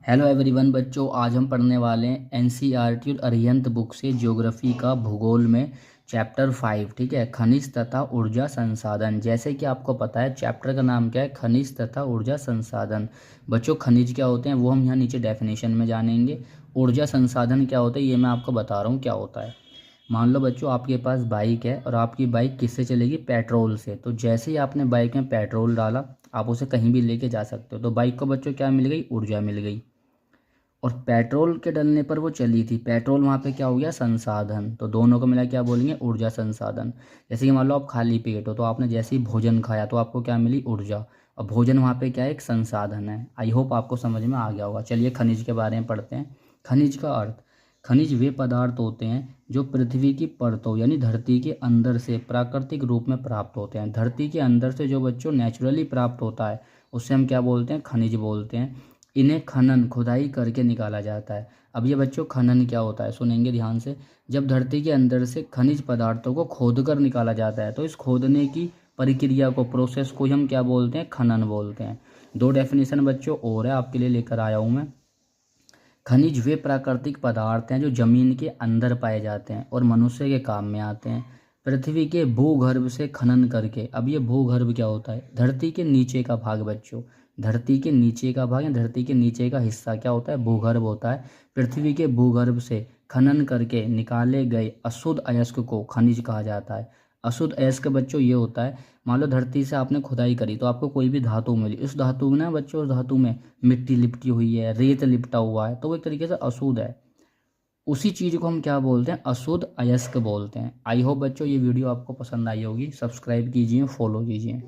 Hello everyone बच्चों, आज हम पढ़ने वाले हैं एनसीईआरटी और अरिहंत बुक से ज्योग्राफी का भूगोल में चैप्टर 5। ठीक है, खनिज तथा ऊर्जा संसाधन। जैसे कि आपको पता है चैप्टर का नाम क्या है, खनिज तथा ऊर्जा संसाधन। बच्चों, खनिज क्या होते हैं वो हम यहाँ नीचे डेफिनेशन में जानेंगे। ऊर्जा संसाधन क्या होता है ये मैं आपको बता रहा हूँ क्या होता है। मान लो बच्चों, आपके पास बाइक है और आपकी बाइक किससे चलेगी, पेट्रोल से। तो जैसे ही आपने बाइक में पेट्रोल डाला, आप उसे कहीं भी लेके जा सकते हो। तो बाइक को बच्चों क्या मिल गई, ऊर्जा मिल गई। और पेट्रोल के डलने पर वो चली थी, पेट्रोल वहाँ पे क्या हो गया, संसाधन। तो दोनों को मिला क्या बोलेंगे, ऊर्जा संसाधन। जैसे कि मान लो आप खाली पेट हो, तो आपने जैसे ही भोजन खाया तो आपको क्या मिली, ऊर्जा। और भोजन वहाँ पे क्या है, एक संसाधन है। आई होप आपको समझ में आ गया होगा। चलिए खनिज के बारे में पढ़ते हैं। खनिज का अर्थ, खनिज वे पदार्थ होते हैं जो पृथ्वी की परतों यानी धरती के अंदर से प्राकृतिक रूप में प्राप्त होते हैं। धरती के अंदर से जो बच्चों नेचुरली प्राप्त होता है उससे हम क्या बोलते हैं, खनिज बोलते हैं। इन्हें खनन खुदाई करके निकाला जाता है। अब ये बच्चों खनन क्या होता है, सुनेंगे ध्यान से। जब धरती के अंदर से खनिज पदार्थों को खोद कर निकाला जाता है तो इस खोदने की प्रक्रिया को, प्रोसेस को ही हम क्या बोलते हैं, खनन बोलते हैं। दो डेफिनेशन बच्चों और है आपके लिए लेकर आया हूँ मैं। खनिज वे प्राकृतिक पदार्थ हैं जो जमीन के अंदर पाए जाते हैं और मनुष्य के काम में आते हैं। पृथ्वी के भूगर्भ से खनन करके, अब ये भूगर्भ क्या होता है, धरती के नीचे का भाग बच्चों। धरती के नीचे का भाग या धरती के नीचे का हिस्सा क्या होता है, भूगर्भ होता है। पृथ्वी के भूगर्भ से खनन करके निकाले गए अशुद्ध अयस्क को खनिज कहा जाता है। अशुद्ध अयस्क बच्चों ये होता है, मान लो धरती से आपने खुदाई करी तो आपको कोई भी धातु मिली, उस धातु में ना बच्चों, उस धातु में मिट्टी लिपटी हुई है, रेत लिपटा हुआ है, तो वो एक तरीके से अशुद्ध है। उसी चीज़ को हम क्या बोलते हैं, अशुद्ध अयस्क बोलते हैं। आई होप बच्चों ये वीडियो आपको पसंद आई होगी। सब्सक्राइब कीजिए, फॉलो कीजिए।